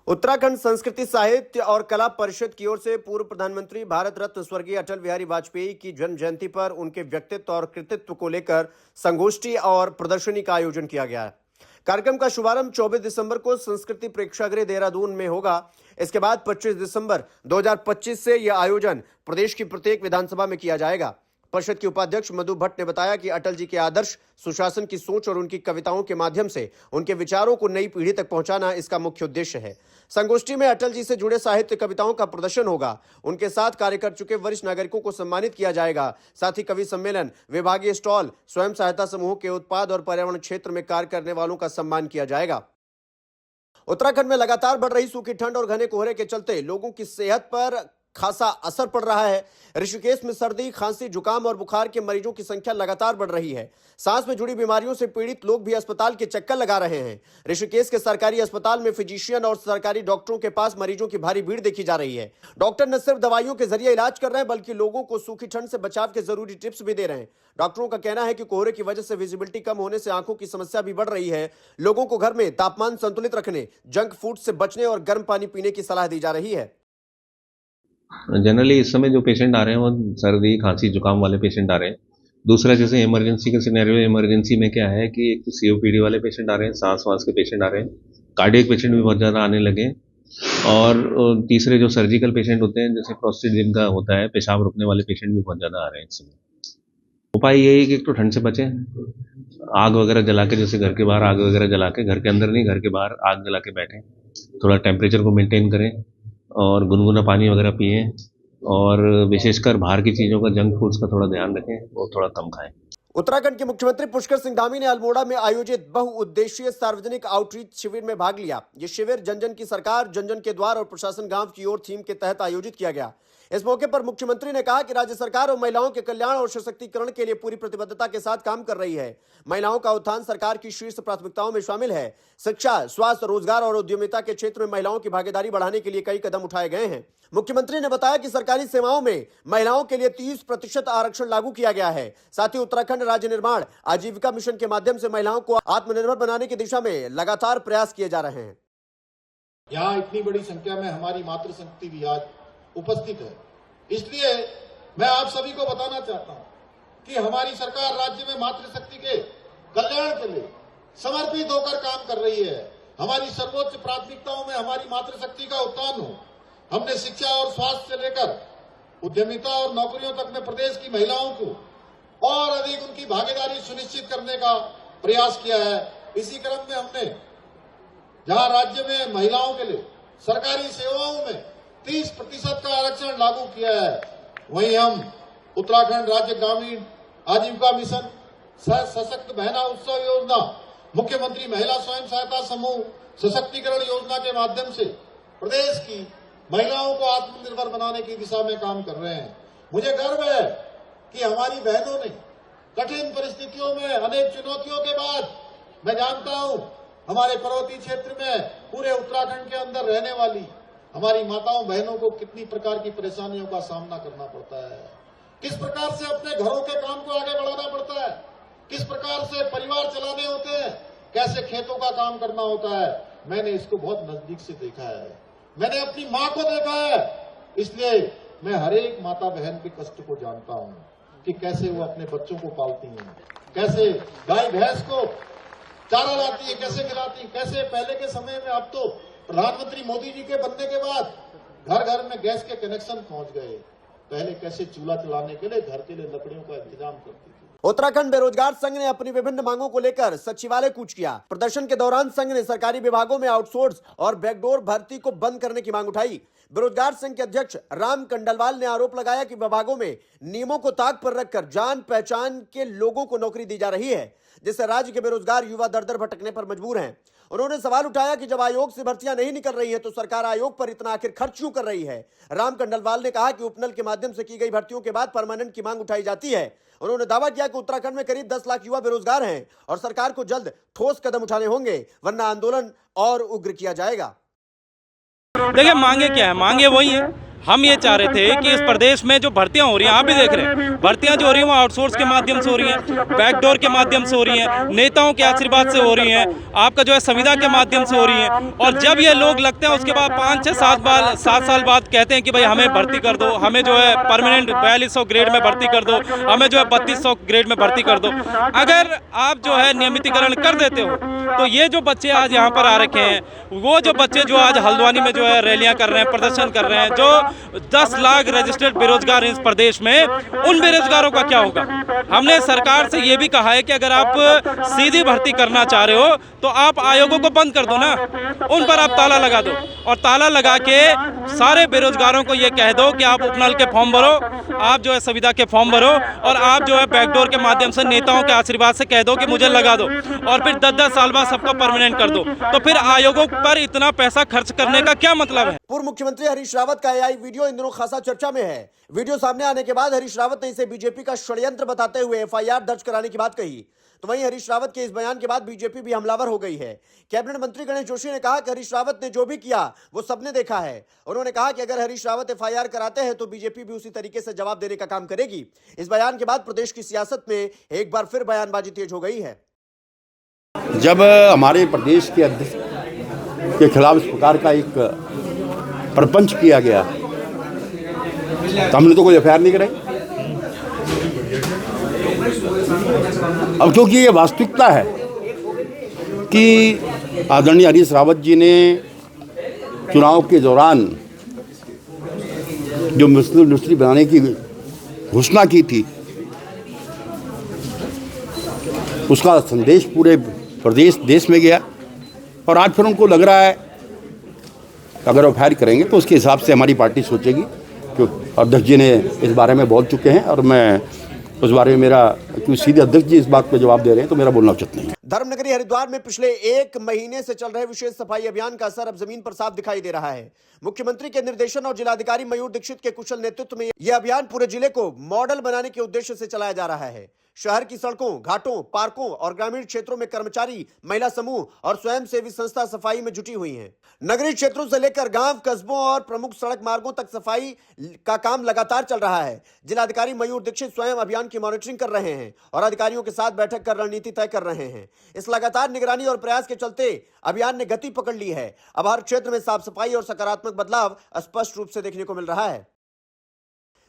उत्तराखंड संस्कृति साहित्य और कला परिषद की ओर से पूर्व प्रधानमंत्री भारत रत्न स्वर्गीय अटल बिहारी वाजपेयी की जन्म जयंती पर उनके व्यक्तित्व और कृतित्व को लेकर संगोष्ठी और प्रदर्शनी का आयोजन किया गया है। कार्यक्रम का शुभारंभ 24 दिसंबर को संस्कृति प्रेक्षागृह देहरादून में होगा। इसके बाद 25 दिसंबर 2025 से यह आयोजन प्रदेश की प्रत्येक विधानसभा में किया जाएगा। परिषद के उपाध्यक्ष मधु भट्ट ने बताया कि अटल जी के आदर्श, सुशासन की सोच और उनकी कविताओं के माध्यम से उनके विचारों को नई पीढ़ी तक पहुंचाना इसका मुख्य उद्देश्य है। संगोष्ठी में अटल जी से जुड़े साहित्य कविताओं का प्रदर्शन होगा। उनके साथ कार्य कर चुके वरिष्ठ नागरिकों को सम्मानित किया जाएगा। साथ ही कवि सम्मेलन, विभागीय स्टॉल, स्वयं सहायता समूह के उत्पाद और पर्यावरण क्षेत्र में कार्य करने वालों का सम्मान किया जाएगा। उत्तराखंड में लगातार बढ़ रही सूखी ठंड और घने कोहरे के चलते लोगों की सेहत पर खासा असर पड़ रहा है। ऋषिकेश में सर्दी, खांसी, जुकाम और बुखार के मरीजों की संख्या लगातार बढ़ रही है। सांस में जुड़ी बीमारियों से पीड़ित लोग भी अस्पताल के चक्कर लगा रहे हैं। ऋषिकेश के सरकारी अस्पताल में फिजिशियन और सरकारी डॉक्टरों के पास मरीजों की भारी भीड़ देखी जा रही है। डॉक्टर न सिर्फ दवाइयों के जरिए इलाज कर रहे हैं, बल्कि लोगों को सूखी ठंड से बचाव के जरूरी टिप्स भी दे रहे हैं। डॉक्टरों का कहना है कि कोहरे की वजह से विजिबिलिटी कम होने से आंखों की समस्या भी बढ़ रही है। लोगों को घर में तापमान संतुलित रखने, जंक फूड से बचने और गर्म पानी पीने की सलाह दी जा रही है। जनरली इस समय जो पेशेंट आ रहे हैं वो सर्दी, खांसी, जुकाम वाले पेशेंट आ रहे हैं। दूसरा, जैसे इमरजेंसी का सिनेरियो, इमरजेंसी में क्या है कि एक तो सीओपीडी वाले पेशेंट आ रहे हैं, सांस वास के पेशेंट आ रहे हैं, कार्डियक पेशेंट भी बहुत ज़्यादा आने लगे। और तीसरे जो सर्जिकल पेशेंट होते हैं, जैसे प्रोस्टेट जिनका होता है, पेशाब रुकने वाले पेशेंट भी बहुत ज़्यादा आ रहे हैं इस समय। उपाय यही है कि एक तो ठंड से बचें, आग वगैरह जला के, जैसे घर के बाहर आग वगैरह जला के, घर के अंदर नहीं, घर के बाहर आग जला के बैठें, थोड़ा टेम्परेचर को मेंटेन करें और गुनगुना पानी वगैरह पिएं। और विशेषकर बाहर की चीज़ों का, जंक फूड्स का थोड़ा ध्यान रखें, वो थोड़ा कम खाएं। उत्तराखंड के मुख्यमंत्री पुष्कर सिंह धामी ने अल्मोड़ा में आयोजित बहुउद्देशीय सार्वजनिक आउटरीच शिविर में भाग लिया। ये शिविर जन जन की सरकार, जन जन के द्वार और प्रशासन गांव की ओर थीम के तहत आयोजित किया गया। इस मौके पर मुख्यमंत्री ने कहा कि राज्य सरकार और महिलाओं के कल्याण और सशक्तिकरण के लिए पूरी प्रतिबद्धता के साथ काम कर रही है। महिलाओं का उत्थान सरकार की शीर्ष प्राथमिकताओं में शामिल है। शिक्षा, स्वास्थ्य, रोजगार और उद्यमिता के क्षेत्र में महिलाओं की भागीदारी बढ़ाने के लिए कई कदम उठाए गए हैं। मुख्यमंत्री ने बताया कि सरकारी सेवाओं में महिलाओं के लिए 30% आरक्षण लागू किया गया है। साथ ही उत्तराखंड राज्य निर्माण आजीविका मिशन के माध्यम से महिलाओं को आत्मनिर्भर बनाने की दिशा में लगातार प्रयास किए जा रहे हैं। यहाँ इतनी बड़ी संख्या में हमारी मातृशक्ति भी आज उपस्थित है। इसलिए मैं आप सभी को बताना चाहता हूं कि हमारी सरकार राज्य में मातृशक्ति के कल्याण के लिए समर्पित होकर काम कर रही है। हमारी सर्वोच्च प्राथमिकताओं में हमारी मातृशक्ति का उत्थान हो। हमने शिक्षा और स्वास्थ्य से लेकर उद्यमिता और नौकरियों तक में प्रदेश की महिलाओं को और अधिक उनकी भागीदारी सुनिश्चित करने का प्रयास किया है। इसी क्रम में हमने जहां राज्य में महिलाओं के लिए सरकारी सेवाओं में 30% का आरक्षण लागू किया है, वहीं हम उत्तराखंड राज्य ग्रामीण आजीविका मिशन, सशक्त बहना उत्सव योजना, मुख्यमंत्री महिला स्वयं सहायता समूह सशक्तिकरण योजना के माध्यम से प्रदेश की महिलाओं को आत्मनिर्भर बनाने की दिशा में काम कर रहे हैं। मुझे गर्व है कि हमारी बहनों ने कठिन परिस्थितियों में, अनेक चुनौतियों के बाद, मैं जानता हूं हमारे पर्वतीय क्षेत्र में, पूरे उत्तराखंड के अंदर रहने वाली हमारी माताओं बहनों को कितनी प्रकार की परेशानियों का सामना करना पड़ता है, किस प्रकार से अपने घरों के काम को आगे बढ़ाना पड़ता है, किस प्रकार से परिवार चलाने होते हैं, कैसे खेतों का काम करना होता है। मैंने इसको बहुत नजदीक से देखा है। मैंने अपनी मां को देखा है। इसलिए मैं हर एक माता बहन के कष्ट को जानता हूं कि कैसे वो अपने बच्चों को पालती हैं, कैसे गाय भैंस को चारा लाती है, कैसे खिलाती है, कैसे पहले के समय में, अब तो प्रधानमंत्री मोदी जी के बनने के बाद घर घर में गैस के कनेक्शन पहुंच गए। पहले कैसे चूल्हा चलाने के लिए घर के लिए लकड़ियों का इंतजाम करती थी। उत्तराखंड बेरोजगार संघ ने अपनी विभिन्न मांगों को लेकर सचिवालय कूच किया। प्रदर्शन के दौरान संघ ने सरकारी विभागों में आउटसोर्स और बैकडोर भर्ती को बंद करने की मांग उठाई। बेरोजगार संघ के अध्यक्ष राम कंडलवाल ने आरोप लगाया कि विभागों में नियमों को ताक पर रखकर जान पहचान के लोगों को नौकरी दी जा रही है, जिससे राज्य के बेरोजगार युवा दर दर भटकने पर मजबूर हैं। उन्होंने सवाल उठाया कि जब आयोग से भर्तियां नहीं निकल रही है तो सरकार आयोग पर इतना आखिर खर्च क्यों कर रही है। राम कंडलवाल ने कहा कि उपनल के माध्यम से की गई भर्तियों के बाद परमानेंट की मांग उठाई जाती है। उन्होंने दावा किया कि उत्तराखंड में करीब 10 लाख युवा बेरोजगार हैं और सरकार को जल्द ठोस कदम उठाने होंगे, वरना आंदोलन और उग्र किया जाएगा। देखिए, मांगे क्या है? मांगे वही है हम ये चाह रहे थे कि इस प्रदेश में जो भर्तियां हो रही हैं, आप भी देख रहे हैं, भर्तियां जो हो रही हैं वो आउटसोर्स के माध्यम से हो रही हैं, बैकडोर के माध्यम से हो रही हैं, नेताओं के आशीर्वाद से हो रही हैं, आपका जो है संविदा के माध्यम से हो रही हैं। और जब ये लोग लगते हैं उसके बाद 5 से 7 साल बाद कहते हैं कि भाई हमें भर्ती कर दो, हमें जो है परमानेंट 4200 ग्रेड में भर्ती कर दो, हमें जो है 3200 ग्रेड में भर्ती कर दो। अगर आप जो है नियमितीकरण कर देते हो तो ये जो बच्चे आज यहाँ पर आ रखे हैं, वो जो बच्चे जो आज हल्द्वानी में जो है रैलियां कर रहे हैं, प्रदर्शन कर रहे हैं, जो 10 लाख रजिस्टर्ड बेरोजगार हैं इस प्रदेश में, उन बेरोजगारों का क्या होगा? हमने सरकार से ये भी कहा है कि अगर आप सीधी भर्ती करना चाह रहे हो तो आप आयोगों को बंद कर दो ना, उन पर आप ताला लगा दो और ताला लगा के सारे बेरोजगारों को ये कह दो कि आप उपनल के फॉर्म भरो, आप जो है संविदा के फॉर्म भरो और आप जो है बैकडोर के माध्यम से नेताओं के आशीर्वाद से कह दो कि मुझे लगा दो और फिर 10-10 साल बाद सबको परमानेंट कर दो। तो फिर आयोगों पर इतना पैसा खर्च करने का क्या मतलब है? पूर्व मुख्यमंत्री हरीश रावत का एआई वीडियो इन दिनों खासा चर्चा में है। वीडियो सामने आने के बाद हरीश रावत ने इसे बीजेपी का षड्यंत्र बताते हुए एफआईआर दर्ज कराने की बात कही। तो वहीं हरीश रावत के इस बयान के बाद बीजेपी भी हमलावर हो गई है। कैबिनेट मंत्री गणेश जोशी ने कहा कि हरीश रावत ने जो भी किया वो सबने देखा है। उन्होंने कहा कि अगर हरीश रावत एफआईआर कराते हैं तो बीजेपी भी उसी तरीके से जवाब देने का काम करेगी। इस बयान के बाद प्रदेश की सियासत में एक बार फिर बयानबाजी तेज हो गई है। जब हमारे प्रदेश के अध्यक्ष के खिलाफ इस प्रकार का एक प्रपंच किया गया तो हमने तो कोई एफआईआर नहीं कराई। अब क्योंकि ये वास्तविकता है कि आदरणीय हरीश रावत जी ने चुनाव के दौरान जो मुस्लिम यूनिवर्सिटी बनाने की घोषणा की थी उसका संदेश पूरे प्रदेश देश में गया और आज फिर उनको लग रहा है अगर वो फायर करेंगे तो उसके हिसाब से हमारी पार्टी सोचेगी। क्योंकि अध्यक्ष जी ने इस बारे में बोल चुके हैं और मैं उस बारे में मेरा क्योंकि सीधे अध्यक्ष जी इस बात पे जवाब दे रहे हैं तो मेरा बोलना उचित नहीं है। धर्मनगरी हरिद्वार में पिछले 1 महीने से चल रहे विशेष सफाई अभियान का असर अब जमीन पर साफ दिखाई दे रहा है। मुख्यमंत्री के निर्देशन और जिलाधिकारी मयूर दीक्षित के कुशल नेतृत्व में यह अभियान पूरे जिले को मॉडल बनाने के उद्देश्य से चलाया जा रहा है। शहर की सड़कों, घाटों, पार्कों और ग्रामीण क्षेत्रों में कर्मचारी, महिला समूह और स्वयंसेवी संस्था सफाई में जुटी हुई हैं। नगरीय क्षेत्रों से लेकर गांव, कस्बों और प्रमुख सड़क मार्गों तक सफाई का काम लगातार चल रहा है। जिलाधिकारी मयूर दीक्षित स्वयं अभियान की मॉनिटरिंग कर रहे हैं और अधिकारियों के साथ बैठक कर रणनीति तय कर रहे हैं। इस लगातार निगरानी और प्रयास के चलते अभियान ने गति पकड़ ली है। अब हर क्षेत्र में साफ सफाई और सकारात्मक बदलाव स्पष्ट रूप से देखने को मिल रहा है।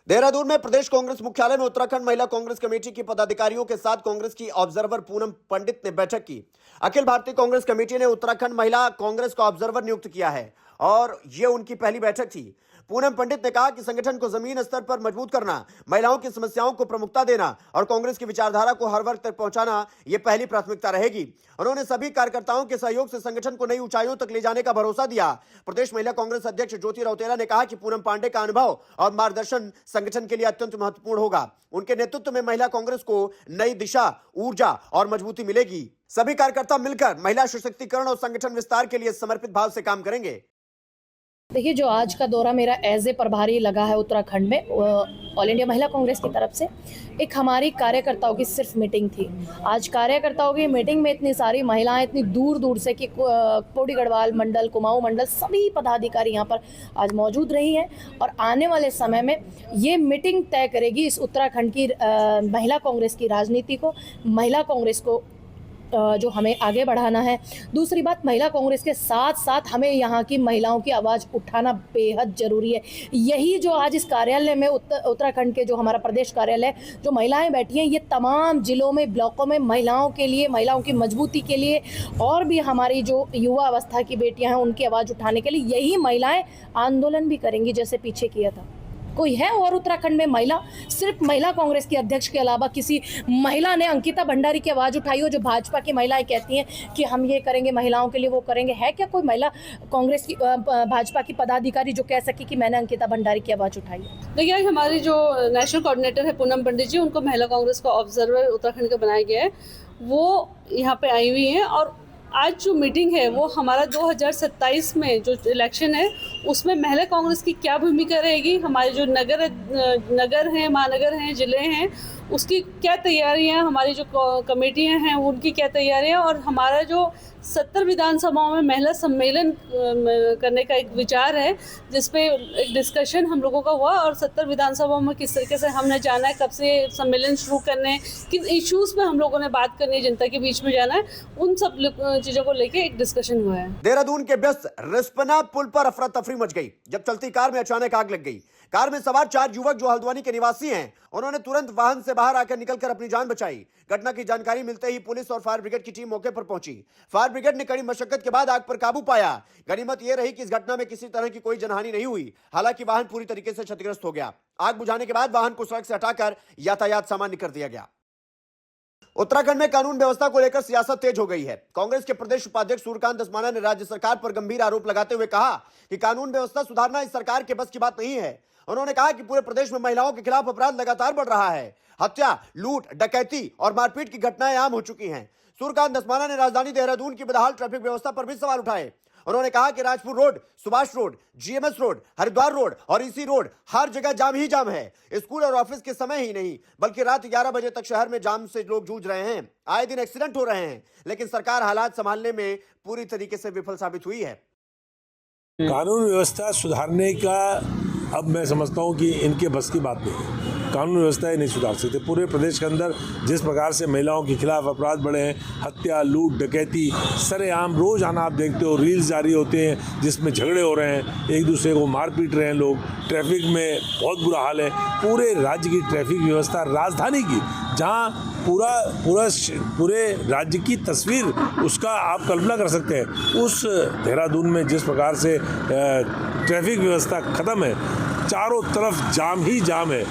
देहरादून में प्रदेश कांग्रेस मुख्यालय में उत्तराखंड महिला कांग्रेस कमेटी की पदाधिकारियों के साथ कांग्रेस की ऑब्जर्वर पूनम पंडित ने बैठक की। अखिल भारतीय कांग्रेस कमेटी ने उत्तराखंड महिला कांग्रेस का ऑब्जर्वर नियुक्त किया है और ये उनकी पहली बैठक थी। पूनम पंडित ने कहा कि संगठन को जमीन स्तर पर मजबूत करना, महिलाओं की समस्याओं को प्रमुखता देना और कांग्रेस की विचारधारा को हर वर्ग तक पहुंचाना ये पहली प्राथमिकता रहेगी। उन्होंने सभी कार्यकर्ताओं के सहयोग से संगठन को नई ऊंचाइयों तक ले जाने का भरोसा दिया। प्रदेश महिला कांग्रेस अध्यक्ष ज्योति रौतेला ने कहा कि पूनम पांडे का अनुभव और मार्गदर्शन संगठन के लिए अत्यंत महत्वपूर्ण होगा। उनके नेतृत्व में महिला कांग्रेस को नई दिशा, ऊर्जा और मजबूती मिलेगी। सभी कार्यकर्ता मिलकर महिला सशक्तिकरण और संगठन विस्तार के लिए समर्पित भाव से काम करेंगे। देखिए, जो आज का दौरा मेरा एज ए प्रभारी लगा है उत्तराखंड में ऑल इंडिया महिला कांग्रेस की तरफ से, एक हमारी कार्यकर्ताओं की सिर्फ मीटिंग थी। आज कार्यकर्ताओं की मीटिंग में इतनी सारी महिलाएं इतनी दूर दूर से कि पौड़ी गढ़वाल मंडल, कुमाऊं मंडल, सभी पदाधिकारी यहाँ पर आज मौजूद रही हैं और आने वाले समय में ये मीटिंग तय करेगी इस उत्तराखंड की महिला कांग्रेस की राजनीति को, महिला कांग्रेस को जो हमें आगे बढ़ाना है। दूसरी बात, महिला कांग्रेस के साथ साथ हमें यहाँ की महिलाओं की आवाज़ उठाना बेहद ज़रूरी है। यही जो आज इस कार्यालय में उत्तराखंड के जो हमारा प्रदेश कार्यालय जो महिलाएं बैठी हैं, ये तमाम जिलों में, ब्लॉकों में महिलाओं के लिए, महिलाओं की मजबूती के लिए और भी हमारी जो युवा अवस्था की बेटियां हैं उनकी आवाज़ उठाने के लिए यही महिलाएं आंदोलन भी करेंगी जैसे पीछे किया था। कोई है और उत्तराखंड में महिला, सिर्फ महिला कांग्रेस की अध्यक्ष के अलावा किसी महिला ने अंकिता भंडारी की आवाज़ उठाई हो? जो भाजपा की महिलाएं कहती हैं कि हम ये करेंगे महिलाओं के लिए, वो करेंगे, है क्या कोई महिला कांग्रेस की भाजपा की पदाधिकारी जो कह सके कि मैंने अंकिता भंडारी की आवाज़ उठाई? देखिए, हमारी जो नेशनल कोऑर्डिनेटर है पूनम पंडित जी, उनको महिला कांग्रेस का ऑब्जर्वर उत्तराखंड का बनाया गया है, वो यहाँ पे आई हुई हैं और आज जो मीटिंग है वो हमारा 2027 में जो इलेक्शन है उसमें महिला कांग्रेस की क्या भूमिका रहेगी, हमारे जो नगर हैं, महानगर हैं, जिले हैं, उसकी क्या तैयारियां, हमारी जो कमेटियां हैं उनकी क्या तैयारियां, और हमारा जो 70 विधानसभाओं में महिला सम्मेलन करने का एक विचार है, जिसपे एक डिस्कशन हम लोगों का हुआ, और 70 विधानसभाओं में किस तरीके से हमने जाना है, कब से सम्मेलन शुरू करने हैं, किन इश्यूज पे हम लोगों ने बात करनी है, जनता के बीच में जाना है, उन सब चीज़ों को लेके एक डिस्कशन हुआ है। देहरादून के व्यस्त रिस्पना पुल पर अफरा तफरी मच गई जब चलती कार में अचानक आग लग गई। कार में सवार 4 युवक जो हल्द्वानी के निवासी हैं, उन्होंने तुरंत वाहन से बाहर आकर निकलकर अपनी जान बचाई। घटना की जानकारी मिलते ही पुलिस और फायर ब्रिगेड की टीम मौके पर पहुंची। फायर ब्रिगेड ने कड़ी मशक्कत के बाद आग पर काबू पाया। गनीमत यह रही कि इस घटना में किसी तरह की कोई जनहानि नहीं हुई। हालांकि वाहन पूरी तरीके से क्षतिग्रस्त हो गया। आग बुझाने के बाद वाहन को सड़क से हटाकर यातायात सामान्य कर दिया गया। उत्तराखंड में कानून व्यवस्था को लेकर सियासत तेज हो गई है। कांग्रेस के प्रदेश उपाध्यक्ष सूर्यकांत धस्माना ने राज्य सरकार पर गंभीर आरोप लगाते हुए कहा कि कानून व्यवस्था सुधारना इस सरकार के बस की बात नहीं है। उन्होंने कहा कि पूरे प्रदेश में महिलाओं के खिलाफ अपराध लगातार बढ़ रहा है। हत्या, लूट, डकैती और मारपीट की घटनाएं आम हो चुकी हैं। सूर्यकांत धस्माना ने राजधानी देहरादून की बदहाल ट्रैफिक व्यवस्था पर भी सवाल उठाए। उन्होंने कहा कि Rajpur road, Subhash road, GMS road, Haridwar road और ईसी रोड हर जगह जाम ही जाम है। स्कूल और ऑफिस के समय ही नहीं बल्कि रात 11 बजे तक शहर में जाम से लोग जूझ रहे हैं। आए दिन एक्सीडेंट हो रहे हैं, लेकिन सरकार हालात संभालने में पूरी तरीके से विफल साबित हुई है। कानून व्यवस्था सुधारने का अब मैं समझता हूँ कि इनके बस की बात नहीं है। कानून व्यवस्था ही नहीं सुधार सकते। पूरे प्रदेश के अंदर जिस प्रकार से महिलाओं के खिलाफ अपराध बढ़े हैं, हत्या, लूट, डकैती सरेआम रोज़ाना आप देखते हो, रील्स जारी होते हैं जिसमें झगड़े हो रहे हैं, एक दूसरे को मार पीट रहे हैं लोग, ट्रैफिक में बहुत बुरा हाल है। पूरे राज्य की ट्रैफिक व्यवस्था, राजधानी की, जहाँ पूरे राज्य की तस्वीर उसका आप कल्पना कर सकते हैं, उस देहरादून में जिस प्रकार से ट्रैफिक व्यवस्था ख़त्म है, चारों तरफ जाम ही जाम है।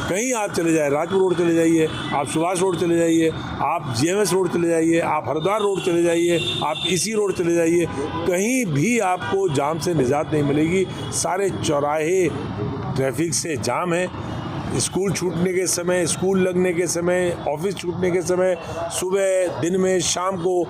कहीं आप चले जाए, राजपुर रोड चले जाइए, आप सुभाष रोड चले जाइए, आप जीएमएस रोड चले जाइए, आप हरिद्वार रोड चले जाइए, आप ईसी रोड चले जाइए, कहीं भी आपको जाम से निजात नहीं मिलेगी। सारे चौराहे ट्रैफिक से जाम है। स्कूल छूटने के समय, स्कूल लगने के समय, ऑफिस छूटने के समय, सुबह, दिन में, शाम को,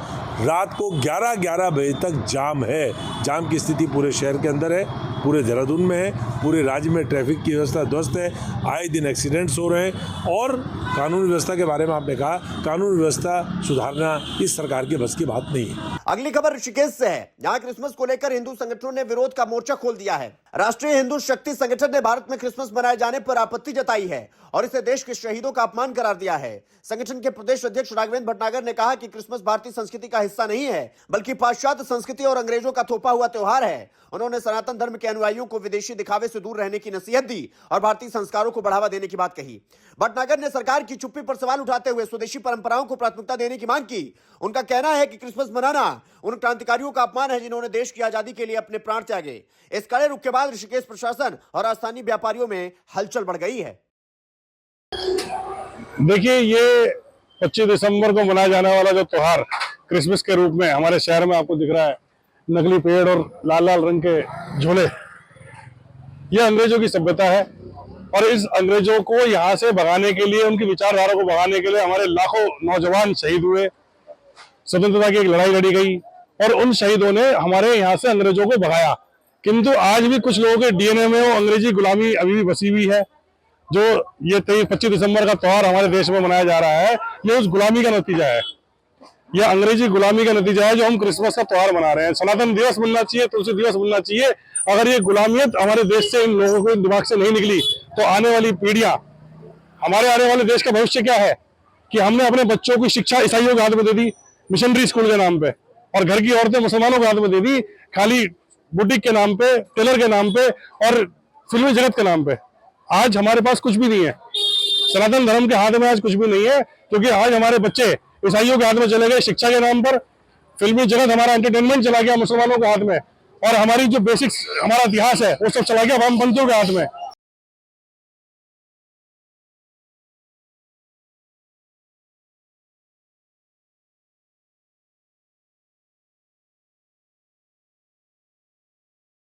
रात को 11-11 बजे तक जाम है। जाम की स्थिति पूरे शहर के अंदर है, पूरे देहरादून में है, पूरे राज्य में ट्रैफिक की व्यवस्था ध्वस्त है। आए दिन एक्सीडेंट्स हो रहे हैं। और कानून व्यवस्था के बारे में आपने कहा, कानून व्यवस्था सुधारना इस सरकार के बस की बात नहीं है। अगली खबर ऋषिकेश से है। यहाँ क्रिसमस को लेकर हिंदू संगठनों ने विरोध का मोर्चा खोल दिया है। राष्ट्रीय हिंदू शक्ति संगठन ने भारत में क्रिसमस मनाए जाने पर आपत्ति जताई है और इसे देश के शहीदों का अपमान करार दिया है। संगठन के प्रदेश अध्यक्ष राघवेंद्र भटनागर ने कहा कि क्रिसमस भारतीय संस्कृति का हिस्सा नहीं है, बल्कि पाश्चात्य संस्कृति और अंग्रेजों का थोपा हुआ त्योहार है। उन्होंने सनातन धर्म के अनुयायियों को विदेशी दिखावे से दूर रहने की नसीहत दी और भारतीय संस्कारों को बढ़ावा देने की बात कही। भटनागर ने सरकार की चुप्पी पर सवाल उठाते हुए स्वदेशी परंपराओं को प्राथमिकता देने की मांग की। उनका कहना है कि क्रिसमस मनाना उन क्रांतिकारियों का अपमान है जिन्होंने देश की आजादी के लिए अपने प्राण त्यागे। इस कड़े रुख के बाद ऋषिकेश प्रशासन और स्थानीय व्यापारियों में हलचल बढ़ गई है। देखिए, ये 25 दिसंबर को मनाया जाने वाला जो त्योहार क्रिसमस के रूप में हमारे शहर में आपको दिख रहा है, नकली पेड़ और लाल लाल रंग के झोले, ये अंग्रेजों की सभ्यता है। और इस अंग्रेजों को यहाँ से भगाने के लिए, उनकी विचारधारा को भगाने के लिए हमारे लाखों नौजवान शहीद हुए। स्वतंत्रता की एक लड़ाई लड़ी गई और उन शहीदों ने हमारे यहाँ से अंग्रेजों को भगाया। किंतु आज भी कुछ लोगों के डीएनए में वो अंग्रेजी गुलामी अभी भी बसी हुई है। जो ये 25 दिसंबर का त्योहार हमारे देश में मनाया जा रहा है, ये उस गुलामी का नतीजा है, यह अंग्रेजी गुलामी का नतीजा है जो हम क्रिसमस का त्योहार मना रहे हैं। सनातन दिवस बनना चाहिए, तुलसी दिवस बनना चाहिए। अगर ये गुलामियत हमारे देश से इन लोगों के दिमाग से नहीं निकली तो आने वाली पीढ़ियां, हमारे आने वाले देश का भविष्य क्या है कि हमने अपने बच्चों की शिक्षा ईसाइयों के हाथ में दे दी मिशनरी स्कूल के नाम पे, और घर की औरतें मुसलमानों के हाथ में दे दी खाली बुटीक के नाम पे, टेलर के नाम पे और फिल्मी जगत के नाम पे। आज हमारे पास कुछ भी नहीं है, सनातन धर्म के हाथ में आज कुछ भी नहीं है, क्योंकि आज हमारे बच्चे ईसाइयों के हाथ में चले गए शिक्षा के नाम पर। फिल्मी जगत, हमारा एंटरटेनमेंट चला गया मुसलमानों के हाथ में, और हमारी जो बेसिक्स हमारा इतिहास है वो सब चला गया वामपंथियों के हाथ में।